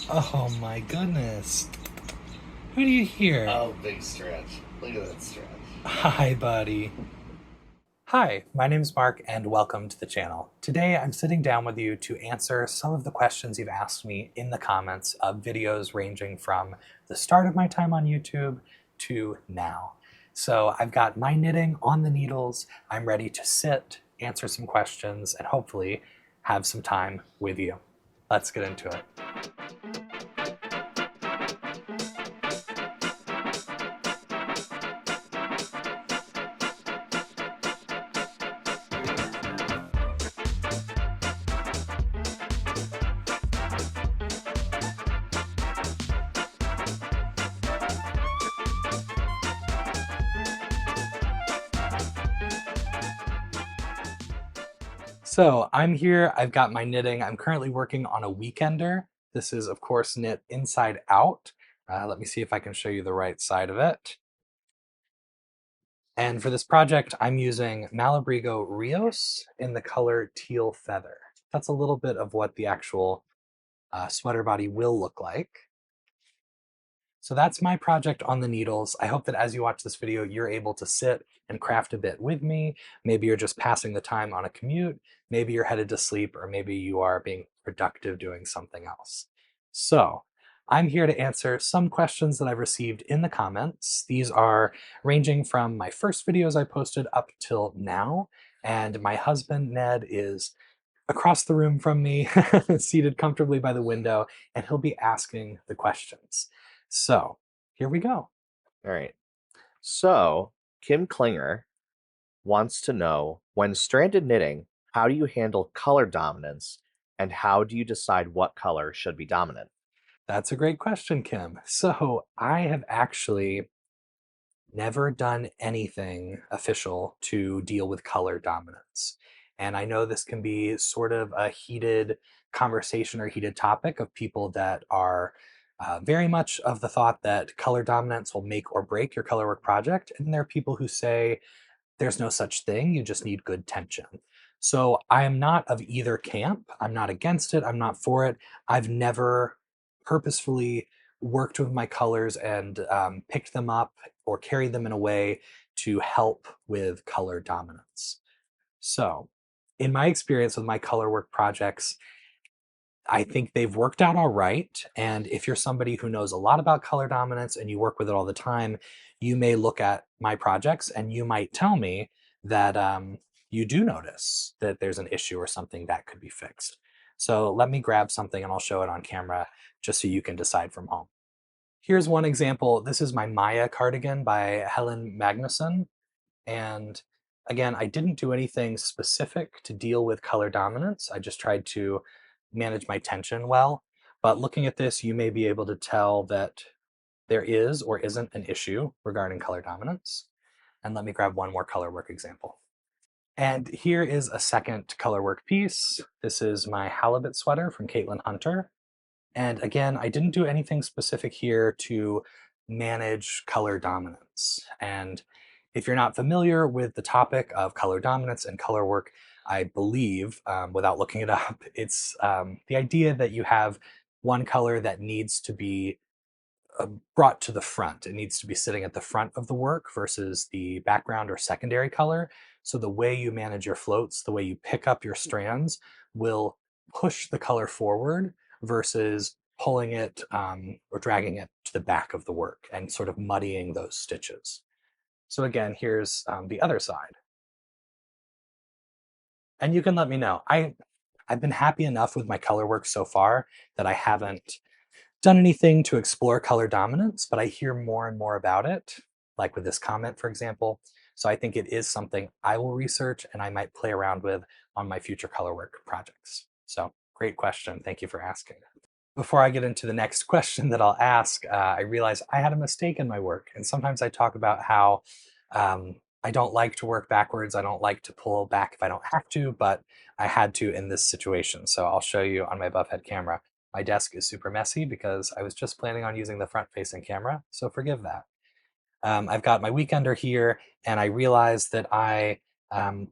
Oh my goodness. Who do you hear? Oh, big stretch. Look at that stretch. Hi, buddy. Hi, my name's Mark and welcome to the channel. Today I'm sitting down with you to answer some of the questions you've asked me in the comments of videos ranging from the start of my time on YouTube to now. So I've got my knitting on the needles. I'm ready to sit, answer some questions, and hopefully have some time with you. Let's get into it. So I'm here, I've got my knitting. I'm currently working on a weekender. This is of course knit inside out. Let me see if I can show you the right side of it. And for this project, I'm using Malabrigo Rios in the color Teal Feather. That's a little bit of what the actual sweater body will look like. So that's my project on the needles. I hope that as you watch this video, you're able to sit and craft a bit with me. Maybe you're just passing the time on a commute. Maybe you're headed to sleep, or maybe you are being productive doing something else. So I'm here to answer some questions that I've received in the comments. These are ranging from my first videos I posted up till now. And my husband, Ned, is across the room from me, seated comfortably by the window, and he'll be asking the questions. So here we go. All right. So, Kim Klinger wants to know, when stranded knitting, how do you handle color dominance and how do you decide what color should be dominant? That's a great question, Kim. So I have actually never done anything official to deal with color dominance. And I know this can be sort of a heated conversation or heated topic of people that are very much of the thought that color dominance will make or break your colorwork project. And there are people who say there's no such thing, you just need good tension. So I am not of either camp. I'm not against it, I'm not for it. I've never purposefully worked with my colors and picked them up or carried them in a way to help with color dominance. So in my experience with my color work projects, I think they've worked out all right. And if you're somebody who knows a lot about color dominance and you work with it all the time, you may look at my projects and you might tell me that you do notice that there's an issue or something that could be fixed. So let me grab something and I'll show it on camera just so you can decide from home. Here's one example. This is my Maya cardigan by Helen Magnusson. And again, I didn't do anything specific to deal with color dominance. I just tried to manage my tension well. But looking at this, you may be able to tell that there is or isn't an issue regarding color dominance. And let me grab one more color work example. And here is a second color work piece. This is my halibut sweater from Caitlin Hunter. And again, I didn't do anything specific here to manage color dominance. And if you're not familiar with the topic of color dominance and color work, I believe, without looking it up, it's the idea that you have one color that needs to be brought to the front. It needs to be sitting at the front of the work versus the background or secondary color. So the way you manage your floats, the way you pick up your strands will push the color forward versus pulling it or dragging it to the back of the work and sort of muddying those stitches. So again, here's the other side. And you can let me know. I've been happy enough with my color work so far that I haven't done anything to explore color dominance, but I hear more and more about it, like with this comment, for example. So I think it is something I will research and I might play around with on my future color work projects. So great question. Thank you for asking. Before I get into the next question that I'll ask, I realized I had a mistake in my work. And sometimes I talk about how I don't like to work backwards. I don't like to pull back if I don't have to, but I had to in this situation. So I'll show you on my buff head camera. My desk is super messy because I was just planning on using the front-facing camera, so forgive that. I've got my weekender here, and I realized that I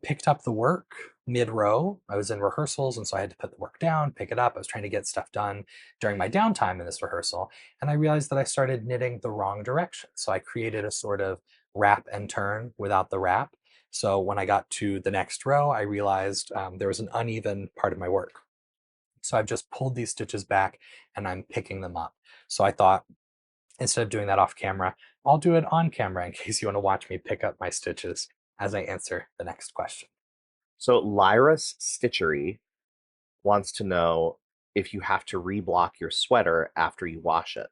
picked up the work mid-row. I was in rehearsals, and so I had to put the work down, pick it up. I was trying to get stuff done during my downtime in this rehearsal, and I realized that I started knitting the wrong direction. So I created a sort of wrap and turn without the wrap. So when I got to the next row, I realized there was an uneven part of my work. So I've just pulled these stitches back and I'm picking them up. So I thought, instead of doing that off camera, I'll do it on camera in case you want to watch me pick up my stitches as I answer the next question. So Lyra's Stitchery wants to know if you have to reblock your sweater after you wash it.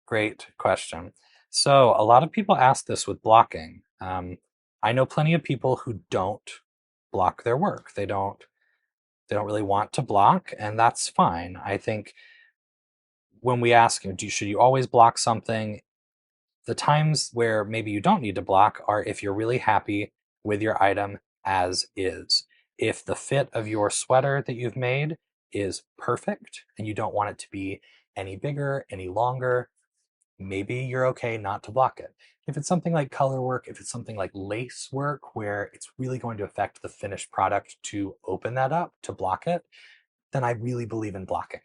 Great question. So a lot of people ask this with blocking. I know plenty of people who don't block their work. They don't really want to block, and that's fine. I think when we ask, should you always block something? The times where maybe you don't need to block are if you're really happy with your item as is. If the fit of your sweater that you've made is perfect and you don't want it to be any bigger, any longer, maybe you're okay not to block it. If it's something like color work, if it's something like lace work where it's really going to affect the finished product to open that up, to block it, then I really believe in blocking.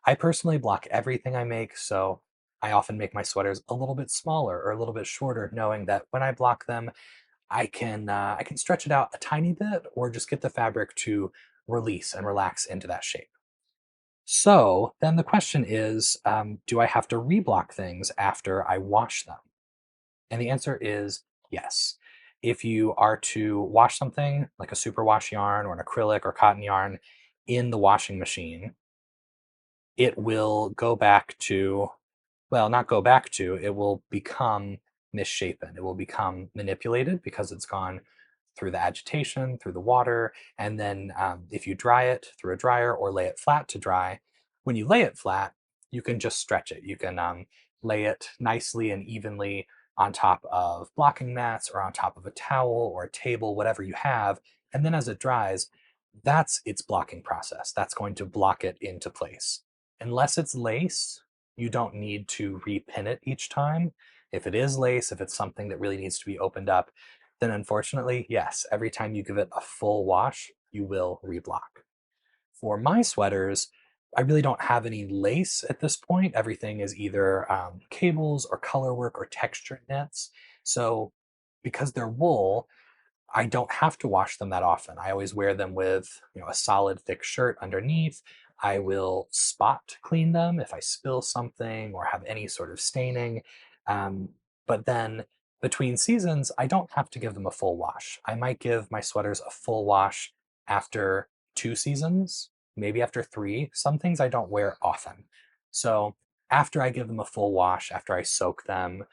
I personally block everything I make, so I often make my sweaters a little bit smaller or a little bit shorter, knowing that when I block them, I can stretch it out a tiny bit or just get the fabric to release and relax into that shape. So then the question is, do I have to reblock things after I wash them? And the answer is yes. If you are to wash something like a superwash yarn or an acrylic or cotton yarn in the washing machine, it will go back to, well, not go back to, it will become misshapen. It will become manipulated because it's gone through the agitation, through the water, and then if you dry it through a dryer or lay it flat to dry, when you lay it flat, you can just stretch it. You can lay it nicely and evenly on top of blocking mats or on top of a towel or a table, whatever you have, and then as it dries, that's its blocking process. That's going to block it into place. Unless it's lace, you don't need to repin it each time. If it is lace, if it's something that really needs to be opened up, then unfortunately, yes, every time you give it a full wash, you will reblock. For my sweaters, I really don't have any lace at this point. Everything is either cables or color work or texture knits. So because they're wool, I don't have to wash them that often. I always wear them with, a solid thick shirt underneath. I will spot clean them if I spill something or have any sort of staining. Um, but then between seasons, I don't have to give them a full wash. I might give my sweaters a full wash after 2 seasons, maybe after 3. Some things I don't wear often. So after I give them a full wash, after I soak them,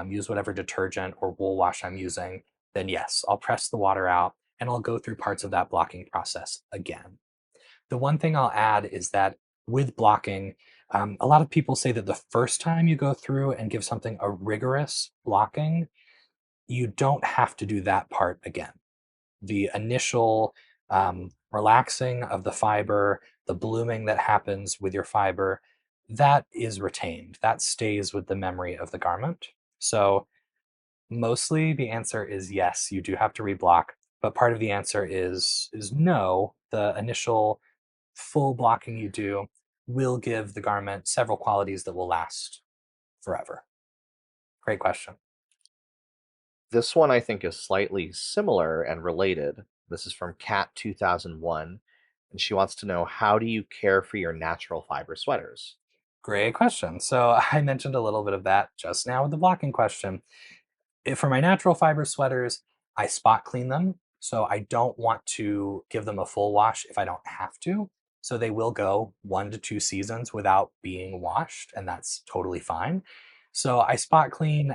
use whatever detergent or wool wash I'm using, then yes, I'll press the water out and I'll go through parts of that blocking process again. The one thing I'll add is that with blocking, a lot of people say that the first time you go through and give something a rigorous blocking, you don't have to do that part again. The initial relaxing of the fiber, the blooming that happens with your fiber, that is retained. That stays with the memory of the garment. So mostly the answer is yes, you do have to reblock, but part of the answer is no. The initial full blocking you do will give the garment several qualities that will last forever. Great question. This one I think is slightly similar and related. This is from Cat 2001, and she wants to know, how do you care for your natural fiber sweaters? Great question. So I mentioned a little bit of that just now with the blocking question. For my natural fiber sweaters, I spot clean them. So I don't want to give them a full wash if I don't have to. So they will go 1 to 2 seasons without being washed, and that's totally fine. So I spot clean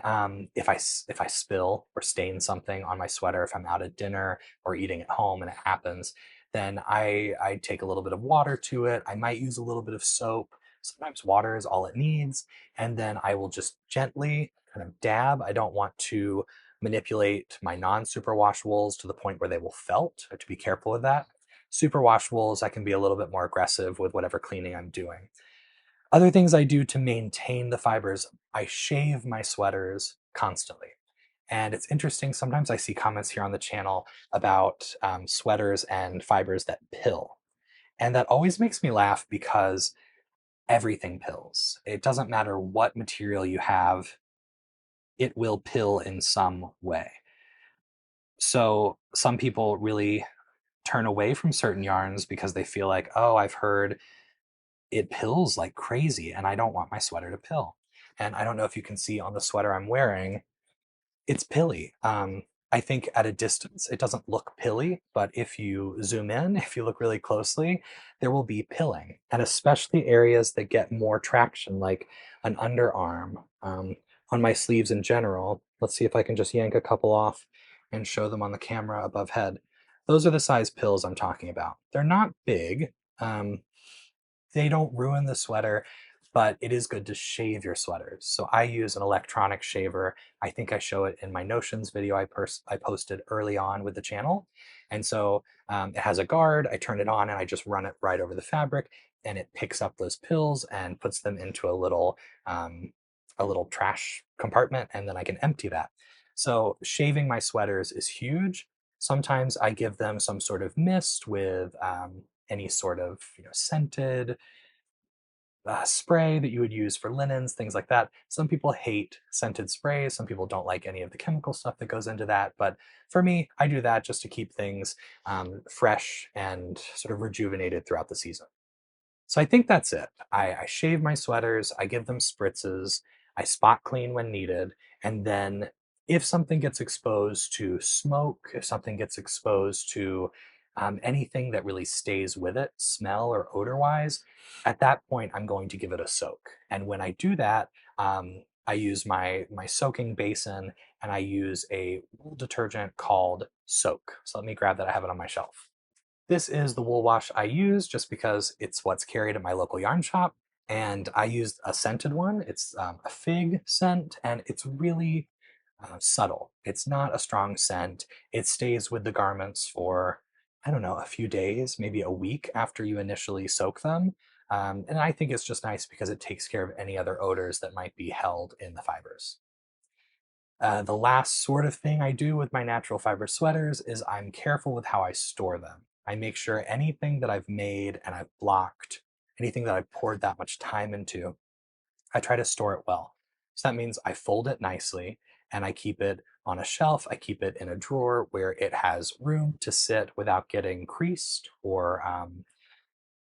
if I spill or stain something on my sweater, if I'm out at dinner or eating at home and it happens, then I take a little bit of water to it. I might use a little bit of soap. Sometimes water is all it needs, and then I will just gently kind of dab. I don't want to manipulate my non-superwash wools to the point where they will felt. I have to be careful with that. Superwash wools, I can be a little bit more aggressive with whatever cleaning I'm doing. Other things I do to maintain the fibers, I shave my sweaters constantly. And it's interesting, sometimes I see comments here on the channel about sweaters and fibers that pill. And that always makes me laugh because everything pills. It doesn't matter what material you have, it will pill in some way. So some people really turn away from certain yarns because they feel like, oh, I've heard it pills like crazy and I don't want my sweater to pill. And I don't know if you can see on the sweater I'm wearing, it's pilly. I think at a distance it doesn't look pilly, but if you zoom in, if you look really closely, there will be pilling, and especially areas that get more traction, like an underarm, on my sleeves in general. Let's see if I can just yank a couple off and show them on the camera above head. Those are the size pills I'm talking about. They're not big. Um, they don't ruin the sweater, but it is good to shave your sweaters. So I use an electronic shaver. I think I show it in my Notions video I posted early on with the channel. And so it has a guard. I turn it on and I just run it right over the fabric, and it picks up those pills and puts them into a little trash compartment, and then I can empty that. So shaving my sweaters is huge. Sometimes I give them some sort of mist with any sort of scented spray that you would use for linens, things like that. Some people hate scented sprays. Some people don't like any of the chemical stuff that goes into that. But for me, I do that just to keep things fresh and sort of rejuvenated throughout the season. So I think that's it. I shave my sweaters, I give them spritzes, I spot clean when needed, and then if something gets exposed to smoke, if something gets exposed to anything that really stays with it, smell or odor wise, at that point I'm going to give it a soak. And when I do that, I use my soaking basin and I use a wool detergent called Soak. So let me grab that. I have it on my shelf. This is the wool wash I use just because it's what's carried at my local yarn shop. And I used a scented one. It's a fig scent, and it's really subtle. It's not a strong scent. It stays with the garments for, I don't know, a few days, maybe a week after you initially soak them. And I think it's just nice because it takes care of any other odors that might be held in the fibers. The last sort of thing I do with my natural fiber sweaters is I'm careful with how I store them. I make sure anything that I've made and I've blocked, anything that I've poured that much time into, I try to store it well. So that means I fold it nicely and I keep it on a shelf. I keep it in a drawer where it has room to sit without getting creased or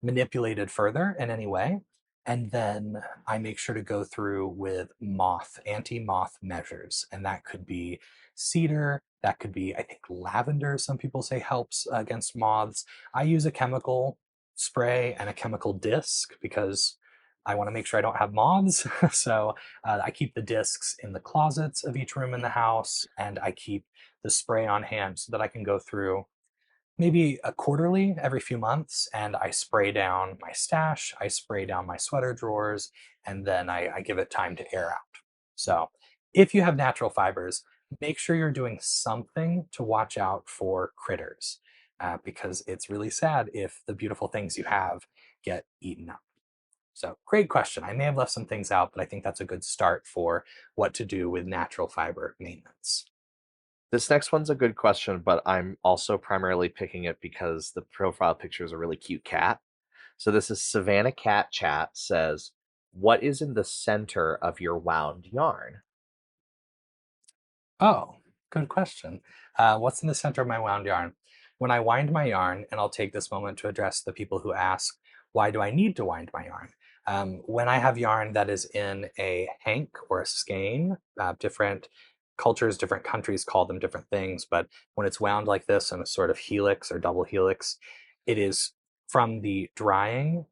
manipulated further in any way. And then I make sure to go through with anti-moth measures. And that could be cedar, that could be, I think, lavender, some people say helps against moths. I use a chemical spray and a chemical disc because I want to make sure I don't have moths. So I keep the discs in the closets of each room in the house, and I keep the spray on hand so that I can go through maybe a quarterly every few months, and I spray down my stash, I spray down my sweater drawers, and then I give it time to air out. So if you have natural fibers, make sure you're doing something to watch out for critters, because it's really sad if the beautiful things you have get eaten up. So great question. I may have left some things out, but I think that's a good start for what to do with natural fiber maintenance. This next one's a good question, but I'm also primarily picking it because the profile picture is a really cute cat. So this is Savannah Cat Chat says, "What is in the center of your wound yarn?" Oh, good question. What's in the center of my wound yarn? When I wind my yarn, and I'll take this moment to address the people who ask, why do I need to wind my yarn? When I have yarn that is in a hank or a skein, different cultures, different countries call them different things, but when it's wound like this in a sort of helix or double helix, it is from the dyeing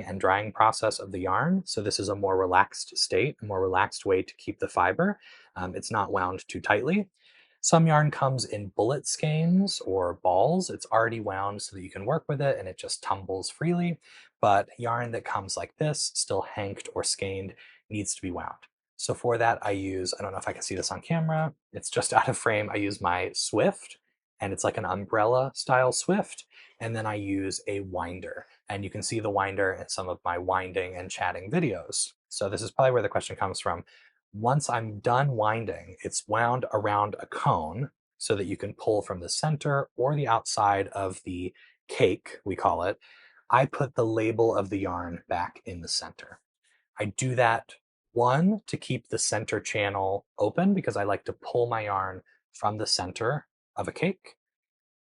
and drying process of the yarn. So this is a more relaxed state, a more relaxed way to keep the fiber. It's not wound too tightly. Some yarn comes in bullet skeins or balls. It's already wound so that you can work with it and it just tumbles freely. But yarn that comes like this, still hanked or skeined, needs to be wound. So for that, I don't know if I can see this on camera, it's just out of frame. I use my Swift, and it's like an umbrella style Swift. And then I use a winder. And you can see the winder in some of my winding and chatting videos. So this is probably where the question comes from. Once I'm done winding, it's wound around a cone so that you can pull from the center or the outside of the cake, we call it. I put the label of the yarn back in the center. I do that, one, to keep the center channel open because I like to pull my yarn from the center of a cake.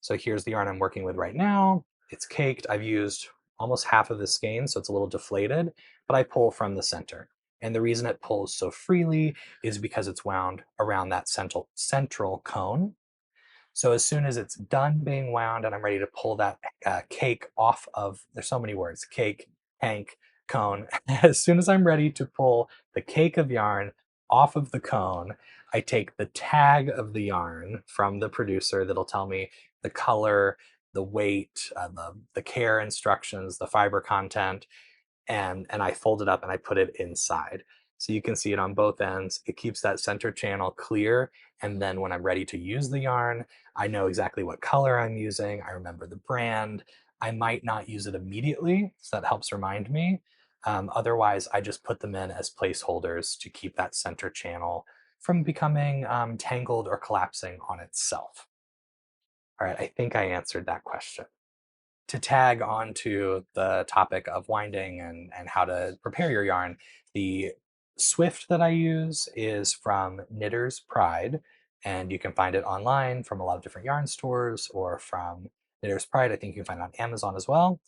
So here's the yarn I'm working with right now. It's caked. I've used almost half of the skein, so it's a little deflated, but I pull from the center. And the reason it pulls so freely is because it's wound around that central cone. So as soon as it's done being wound and I'm ready to pull that cake off of, there's so many words, cake, hank, cone. As soon as I'm ready to pull the cake of yarn off of the cone, I take the tag of the yarn from the producer that'll tell me the color, the weight, the care instructions, the fiber content, and I fold it up and I put it inside. So you can see it on both ends. It keeps that center channel clear. And then when I'm ready to use the yarn, I know exactly what color I'm using. I remember the brand. I might not use it immediately, so that helps remind me. Otherwise, I just put them in as placeholders to keep that center channel from becoming tangled or collapsing on itself. All right, I think I answered that question. To tag onto the topic of winding and how to prepare your yarn, the Swift that I use is from Knitter's Pride, and you can find it online from a lot of different yarn stores or from Knitter's Pride. I think you can find it on Amazon as well.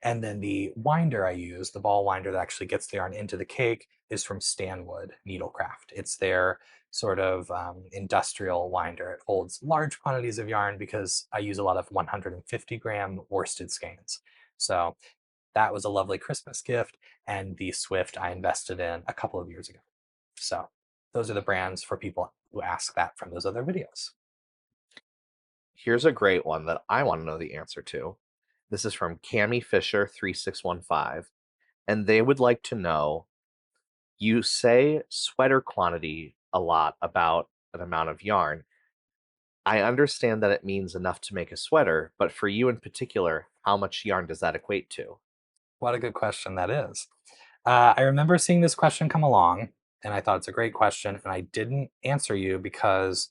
And then the winder I use, the ball winder that actually gets the yarn into the cake, is from Stanwood Needlecraft. It's their sort of industrial winder. It holds large quantities of yarn because I use a lot of 150-gram worsted skeins. So that was a lovely Christmas gift, and the Swift I invested in a couple of years ago. So those are the brands for people who ask that from those other videos. Here's a great one that I want to know the answer to. This is from Cami Fisher 3615, and they would like to know, you say sweater quantity a lot about an amount of yarn. I understand that it means enough to make a sweater, but for you in particular, how much yarn does that equate to? What a good question that is. I remember seeing this question come along, and I thought it's a great question, and I didn't answer you because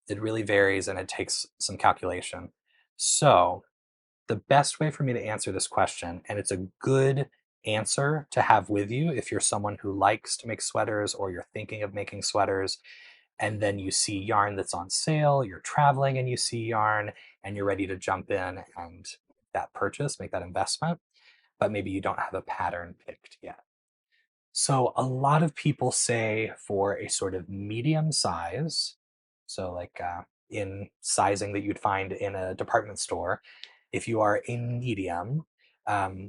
it really varies and it takes some calculation. So the best way for me to answer this question, and it's a good answer to have with you if you're someone who likes to make sweaters or you're thinking of making sweaters, and then you see yarn that's on sale, you're traveling and you see yarn, and you're ready to jump in and that purchase, make that investment, but maybe you don't have a pattern picked yet. So a lot of people say for a sort of medium size, so like in sizing that you'd find in a department store, if you are a medium,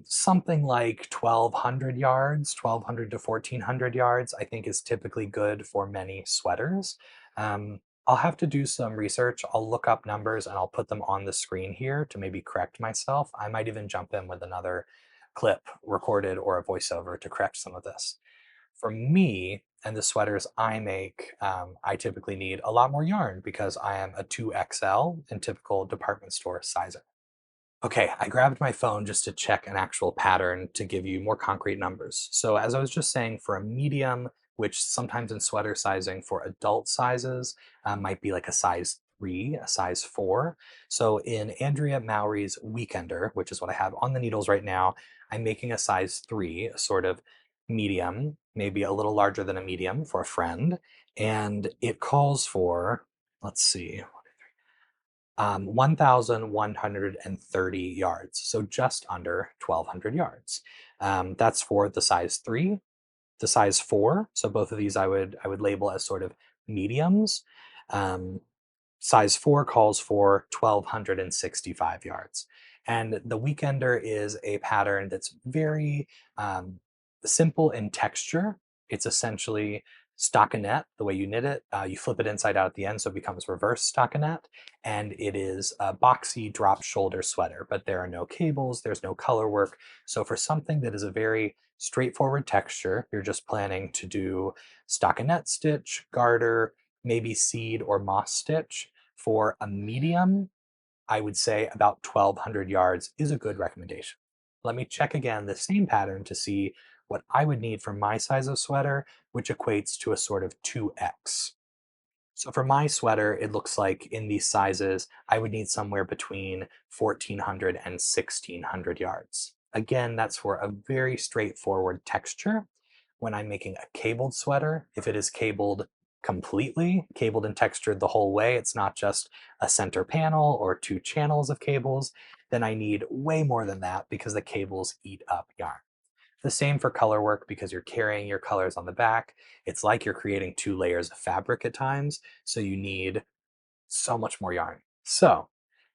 something like 1,200 yards, 1,200 to 1,400 yards, I think is typically good for many sweaters. I'll have to do some research. I'll look up numbers and I'll put them on the screen here to maybe correct myself. I might even jump in with another clip recorded or a voiceover to correct some of this. For me and the sweaters I make, I typically need a lot more yarn because I am a 2XL in typical department store sizing. Okay, I grabbed my phone just to check an actual pattern to give you more concrete numbers. So as I was just saying, for a medium, which sometimes in sweater sizing for adult sizes might be like a size 3, a size 4. So in Andrea Mowry's Weekender, which is what I have on the needles right now, I'm making a size 3, a sort of medium, maybe a little larger than a medium for a friend. And it calls for, let's see, 1,130 yards, so just under 1,200 yards. That's for the size 3, the size 4. So both of these I would label as sort of mediums. Um, Size 4 calls for 1,265 yards. And the Weekender is a pattern that's very simple in texture. It's essentially stockinette, the way you knit it. You flip it inside out at the end so it becomes reverse stockinette. And it is a boxy drop shoulder sweater, but there are no cables, there's no color work. So for something that is a very straightforward texture, you're just planning to do stockinette stitch, garter, maybe seed or moss stitch. For a medium, I would say about 1,200 yards is a good recommendation. Let me check again the same pattern to see what I would need for my size of sweater, which equates to a sort of 2x. So for my sweater, it looks like in these sizes, I would need somewhere between 1,400 and 1,600 yards. Again, that's for a very straightforward texture. When I'm making a cabled sweater, if it is cabled completely, cabled and textured the whole way, it's not just a center panel or two channels of cables, then I need way more than that because the cables eat up yarn. The same for color work because you're carrying your colors on the back. It's like you're creating two layers of fabric at times, so you need so much more yarn. So,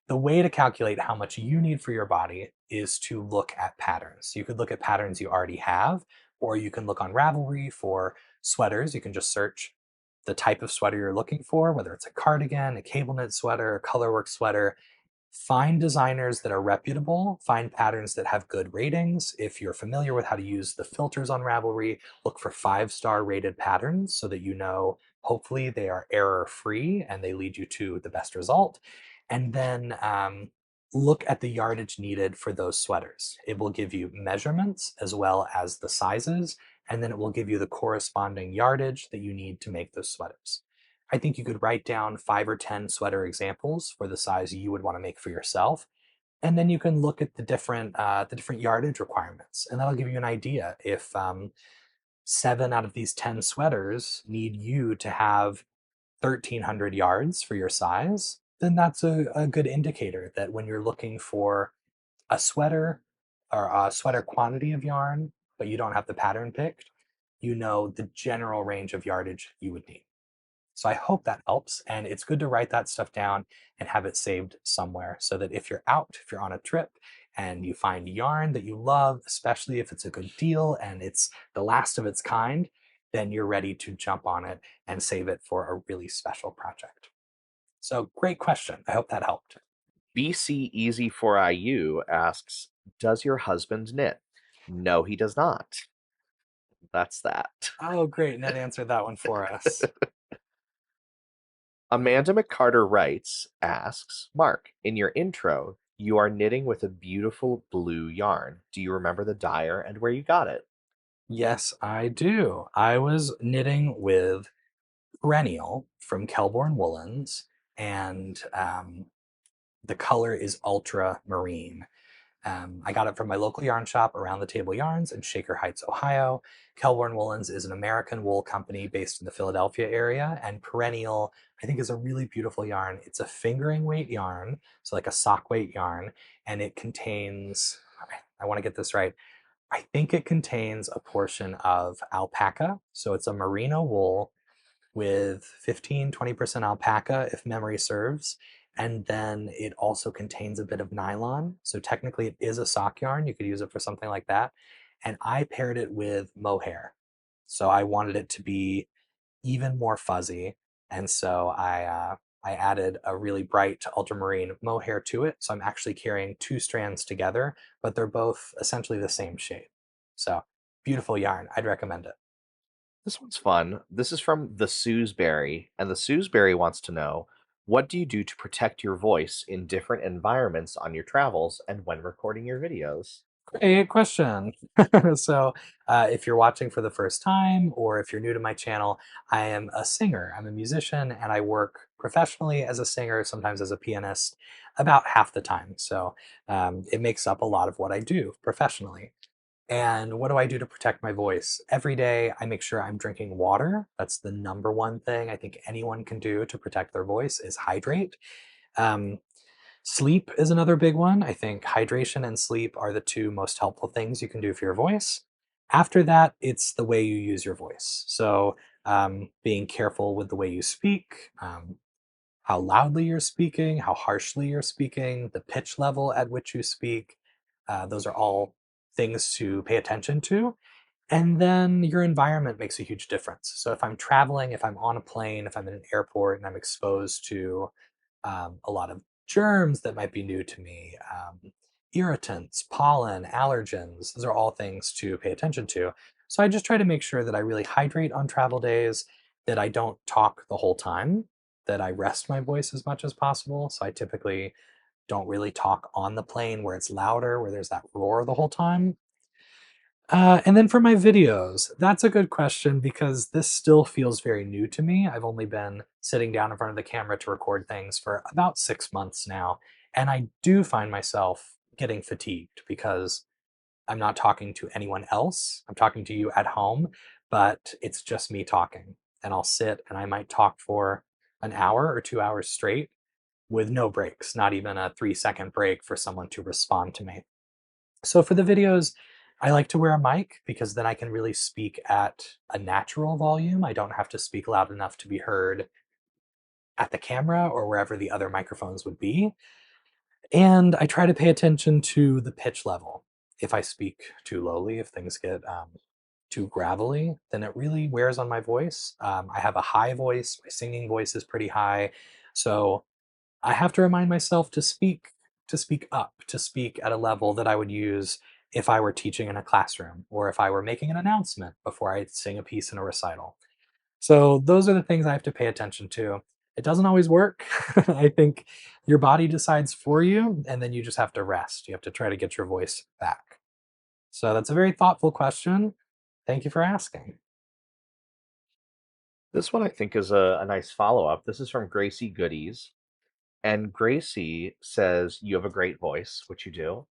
the way to calculate how much you need for your body is to look at patterns. You could look at patterns you already have, or you can look on Ravelry for sweaters. You can just search the type of sweater you're looking for, whether it's a cardigan, a cable knit sweater, a colorwork sweater. Find designers that are reputable, find patterns that have good ratings. If you're familiar with how to use the filters on Ravelry, look for 5-star rated patterns so that you know hopefully they are error free and they lead you to the best result. And then look at the yardage needed for those sweaters. It will give you measurements as well as the sizes, and then it will give you the corresponding yardage that you need to make those sweaters. I think you could write down 5 or 10 sweater examples for the size you would want to make for yourself, and then you can look at the different yardage requirements, and that'll give you an idea if 7 out of these 10 sweaters need you to have 1,300 yards for your size. Then that's a good indicator that when you're looking for a sweater or a sweater quantity of yarn, but you don't have the pattern picked, you know the general range of yardage you would need. So I hope that helps. And it's good to write that stuff down and have it saved somewhere so that if you're out, if you're on a trip and you find yarn that you love, especially if it's a good deal and it's the last of its kind, then you're ready to jump on it and save it for a really special project. So great question. I hope that helped. BC Easy for IU asks, does your husband knit? No, he does not. That's that. Oh, great. Ned answered that one for us. Amanda McCarter writes, asks, Mark, in your intro, you are knitting with a beautiful blue yarn. Do you remember the dyer and where you got it? Yes, I do. I was knitting with Perennial from Kelborn Woolens, and the color is ultramarine. I got it from my local yarn shop, Around the Table Yarns in Shaker Heights, Ohio. Kelborn Woolens is an American wool company based in the Philadelphia area, and Perennial, I think, is a really beautiful yarn. It's a fingering weight yarn, so like a sock weight yarn, and it contains, I want to get this right, I think it contains a portion of alpaca. So it's a merino wool with 15-20% alpaca, if memory serves. And then it also contains a bit of nylon. So technically, it is a sock yarn. You could use it for something like that. And I paired it with mohair. So I wanted it to be even more fuzzy. And so I added a really bright ultramarine mohair to it. So I'm actually carrying two strands together, but they're both essentially the same shade. So beautiful yarn. I'd recommend it. This one's fun. This is from the Sewsbury, and the Sewsbury wants to know, what do you do to protect your voice in different environments on your travels and when recording your videos? Great question. So, if you're watching for the first time or if you're new to my channel, I am a singer. I'm a musician and I work professionally as a singer, sometimes as a pianist, about half the time. So, it makes up a lot of what I do professionally. And what do I do to protect my voice? Every day, I make sure I'm drinking water. That's the number one thing I think anyone can do to protect their voice is hydrate. Um, Sleep is another big one. I think hydration and sleep are the two most helpful things you can do for your voice. After that, it's the way you use your voice. So, being careful with the way you speak, how loudly you're speaking, how harshly you're speaking, the pitch level at which you speak. Those are all things to pay attention to. And then your environment makes a huge difference. So, if I'm traveling, if I'm on a plane, if I'm in an airport and I'm exposed to a lot of germs that might be new to me, irritants, pollen, allergens. Those are all things to pay attention to. So I just try to make sure that I really hydrate on travel days, that I don't talk the whole time, that I rest my voice as much as possible. So I typically don't really talk on the plane where it's louder, where there's that roar the whole time. And then for my videos, that's a good question because this still feels very new to me. I've only been sitting down in front of the camera to record things for about 6 months now. And I do find myself getting fatigued because I'm not talking to anyone else. I'm talking to you at home, but it's just me talking. And I'll sit and I might talk for an hour or 2 hours straight with no breaks, not even a 3-second break for someone to respond to me. So for the videos, I like to wear a mic because then I can really speak at a natural volume. I don't have to speak loud enough to be heard at the camera or wherever the other microphones would be. And I try to pay attention to the pitch level. If I speak too lowly, if things get too gravelly, then it really wears on my voice. I have a high voice, my singing voice is pretty high. So I have to remind myself to speak up, to speak at a level that I would use if I were teaching in a classroom or if I were making an announcement before I sing a piece in a recital. So those are the things I have to pay attention to. It doesn't always work. I think your body decides for you, and then you just have to rest. You have to try to get your voice back. So that's a very thoughtful question. Thank you for asking. This one I think is a nice follow up. This is from Gracie Goodies. And Gracie says, you have a great voice, which you do.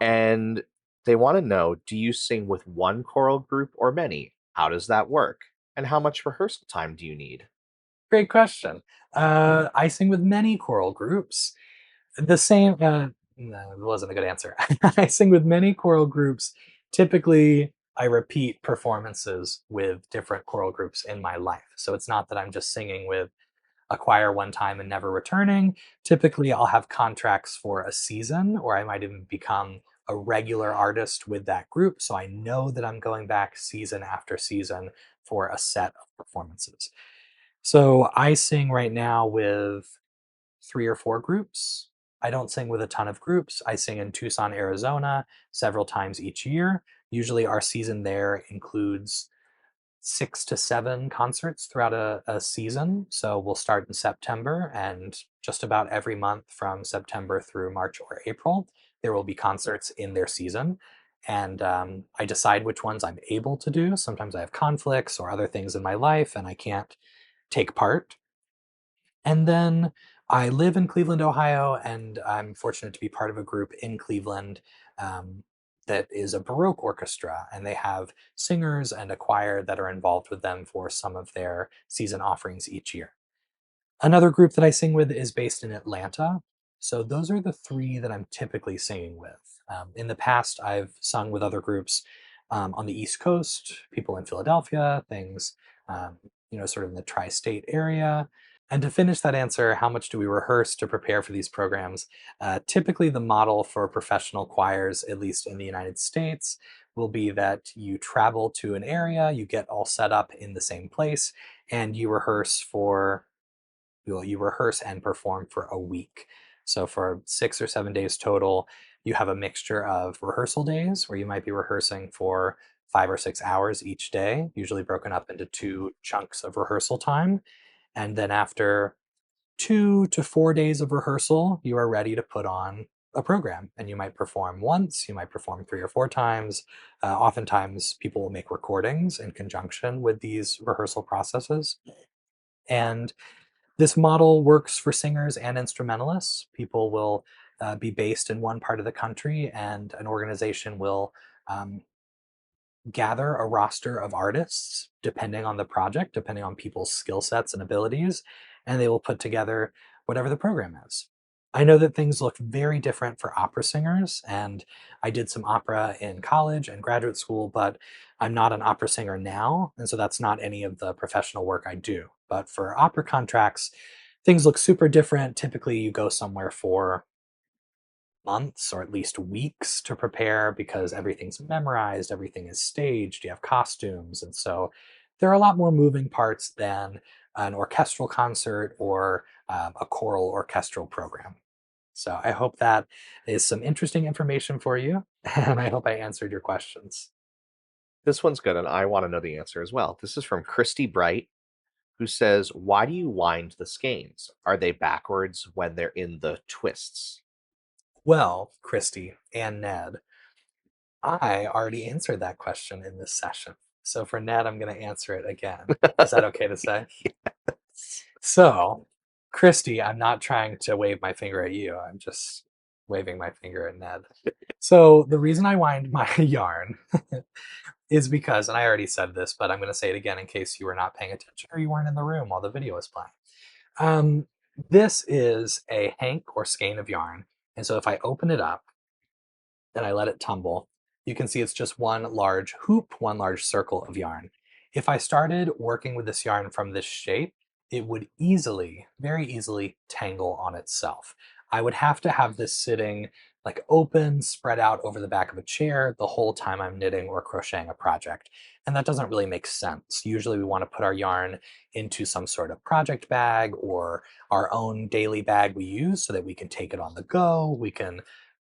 And they want to know, do you sing with one choral group or many? How does that work? And how much rehearsal time do you need? Great question. I sing with many choral groups. The same, no, it wasn't a good answer. I sing with many choral groups. Typically, I repeat performances with different choral groups in my life. So it's not that I'm just singing with a choir one time and never returning. Typically, I'll have contracts for a season, or I might even become a regular artist with that group. So I know that I'm going back season after season for a set of performances. So I sing right now with 3 or 4 groups. I don't sing with a ton of groups. I sing in Tucson, Arizona several times each year. Usually, our season there includes 6 to 7 concerts throughout a season. So we'll start in September, and just about every month from September through March or April, there will be concerts in their season. And I decide which ones I'm able to do. Sometimes I have conflicts or other things in my life, and I can't take part. And then I live in Cleveland, Ohio, and I'm fortunate to be part of a group in Cleveland um, that is a Baroque orchestra, and they have singers and a choir that are involved with them for some of their season offerings each year. Another group that I sing with is based in Atlanta. So those are the three that I'm typically singing with. In the past, I've sung with other groups on the East Coast, people in Philadelphia, things, um, sort of in the tri state area. And to finish that answer, how much do we rehearse to prepare for these programs? Typically, the model for professional choirs, at least in the United States, will be that you travel to an area, you get all set up in the same place, and you rehearse and perform for a week. So for 6 or 7 days total, you have a mixture of rehearsal days where you might be rehearsing for 5 or 6 hours each day, usually broken up into two chunks of rehearsal time. And then after 2 to 4 days of rehearsal, you are ready to put on a program. And you might perform once, you might perform 3 or 4 times. Oftentimes, people will make recordings in conjunction with these rehearsal processes. And this model works for singers and instrumentalists. People will be based in one part of the country, and an organization will um, gather a roster of artists depending on the project, depending on people's skill sets and abilities, and they will put together whatever the program is. I know that things look very different for opera singers, and I did some opera in college and graduate school, but I'm not an opera singer now, and so that's not any of the professional work I do. But for opera contracts, things look super different. Typically, you go somewhere for months or at least weeks to prepare because everything's memorized, everything is staged, you have costumes. And so there are a lot more moving parts than an orchestral concert or a choral orchestral program. So I hope that is some interesting information for you, and I hope I answered your questions. This one's good, and I want to know the answer as well. This is from Christy Bright, who says, why do you wind the skeins? Are they backwards when they're in the twists? Well, Christy and Ned, I already answered that question in this session. So for Ned, I'm going to answer it again. Is that okay to say? So, Christy, I'm not trying to wave my finger at you. I'm just waving my finger at Ned. So the reason I wind my yarn is because, and I already said this, but I'm going to say it again in case you were not paying attention or you weren't in the room while the video was playing. This is a hank or skein of yarn. And so if I open it up, and I let it tumble, you can see it's just one large hoop, one large circle of yarn. If I started working with this yarn from this shape, it would easily, very easily tangle on itself. I would have to have this sitting like open, spread out over the back of a chair the whole time I'm knitting or crocheting a project. And that doesn't really make sense. Usually we want to put our yarn into some sort of project bag or our own daily bag we use so that we can take it on the go. We can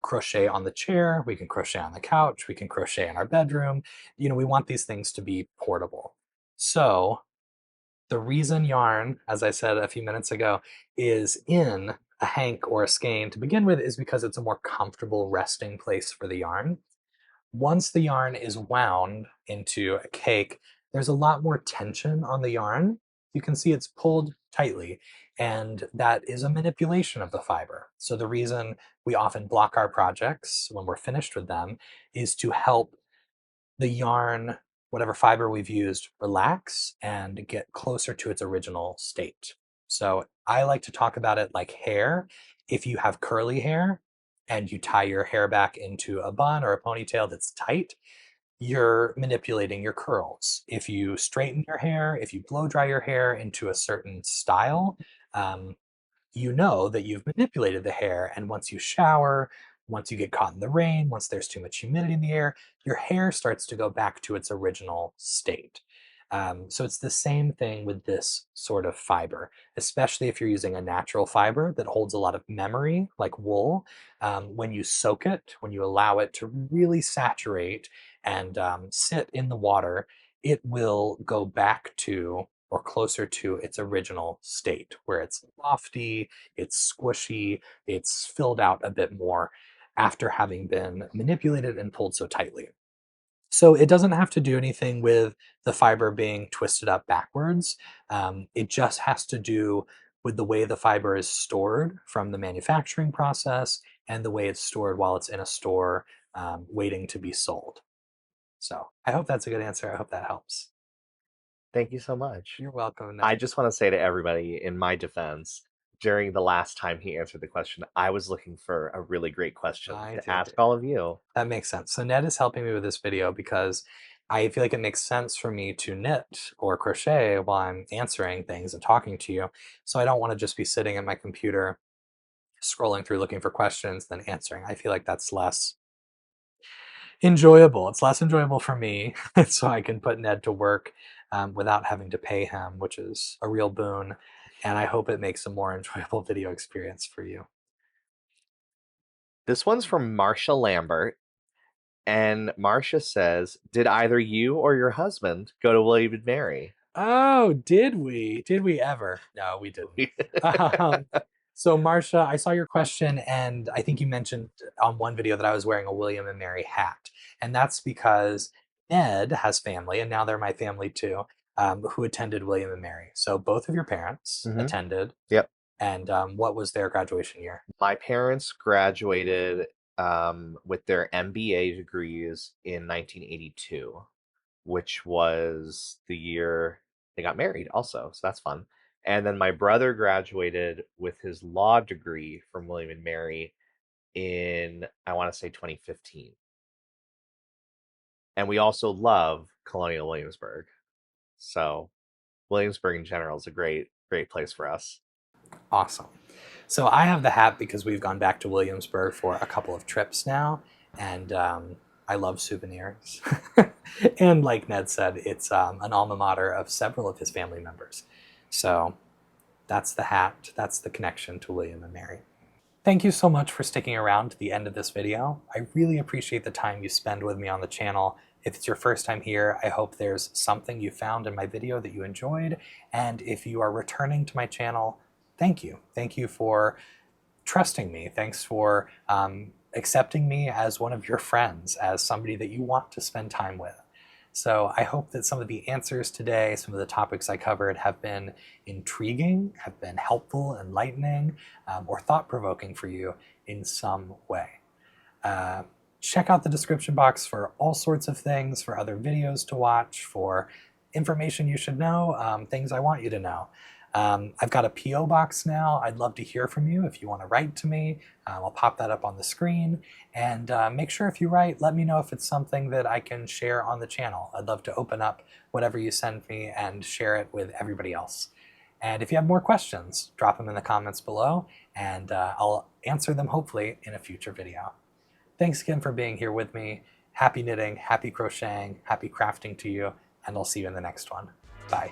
crochet on the chair, we can crochet on the couch, we can crochet in our bedroom. We want these things to be portable. So the reason yarn, as I said a few minutes ago, is in a hank or a skein to begin with is because it's a more comfortable resting place for the yarn. Once the yarn is wound into a cake, there's a lot more tension on the yarn. You can see it's pulled tightly, and that is a manipulation of the fiber. So the reason we often block our projects when we're finished with them is to help the yarn, whatever fiber we've used, relax and get closer to its original state. So I like to talk about it like hair. If you have curly hair and you tie your hair back into a bun or a ponytail that's tight, you're manipulating your curls. If you straighten your hair, if you blow dry your hair into a certain style, um, you know that you've manipulated the hair. And once you shower, once you get caught in the rain, once there's too much humidity in the air, your hair starts to go back to its original state. So it's the same thing with this sort of fiber, especially if you're using a natural fiber that holds a lot of memory, like wool. When you soak it, when you allow it to really saturate and sit in the water, it will go back to or closer to its original state, where it's lofty, it's squishy, it's filled out a bit more after having been manipulated and pulled so tightly. So it doesn't have to do anything with the fiber being twisted up backwards. It just has to do with the way the fiber is stored from the manufacturing process and the way it's stored while it's in a store waiting to be sold. So I hope that's a good answer. I hope that helps. Thank you so much. You're welcome, I Ned. just want to say to everybody, in my defense, during the last time he answered the question, I was looking for a really great question I to did. ask all of you. That makes sense. So Ned is helping me with this video because I feel like it makes sense for me to knit or crochet while I'm answering things and talking to you. So I don't want to just be sitting at my computer scrolling through looking for questions then answering. I feel like that's less enjoyable. It's less enjoyable for me, so I can put Ned to work without having to pay him, which is a real boon. And I hope it makes a more enjoyable video experience for you. This one's from Marcia Lambert, and Marcia says, "Did either you or your husband go to William and Mary?" Oh, did we? Did we ever? No, we didn't. Um, so, Marcia, I saw your question, and I think you mentioned on one video that I was wearing a William and Mary hat. And that's because Ed has family, and now they're my family too, who attended William and Mary. So, both of your parents Hmm. attended. Yep. And what was their graduation year? My parents graduated with their MBA degrees in 1982, which was the year they got married, also. So that's fun. And then my brother graduated with his law degree from William and Mary in, I want to say, 2015. And we also love Colonial Williamsburg. So Williamsburg in general is a great, great place for us. Awesome. So I have the hat because we've gone back to Williamsburg for a couple of trips now, and I love souvenirs. And like Ned said, it's an alma mater of several of his family members. So that's the hat. That's the connection to William and Mary. Thank you so much for sticking around to the end of this video. I really appreciate the time you spend with me on the channel. If it's your first time here, I hope there's something you found in my video that you enjoyed. And if you are returning to my channel, thank you. Thank you for trusting me. Thanks for accepting me as one of your friends, as somebody that you want to spend time with. So I hope that some of the answers today, some of the topics I covered have been intriguing, have been helpful, enlightening, or thought-provoking for you in some way. Check out the description box for all sorts of things, for other videos to watch, for information you should know, things I want you to know. I've got a P.O. box now. I'd love to hear from you if you want to write to me. I'll pop that up on the screen. And make sure if you write, let me know if it's something that I can share on the channel. I'd love to open up whatever you send me and share it with everybody else. And if you have more questions, drop them in the comments below, and I'll answer them hopefully in a future video. Thanks again for being here with me. Happy knitting, happy crocheting, happy crafting to you, and I'll see you in the next one. Bye.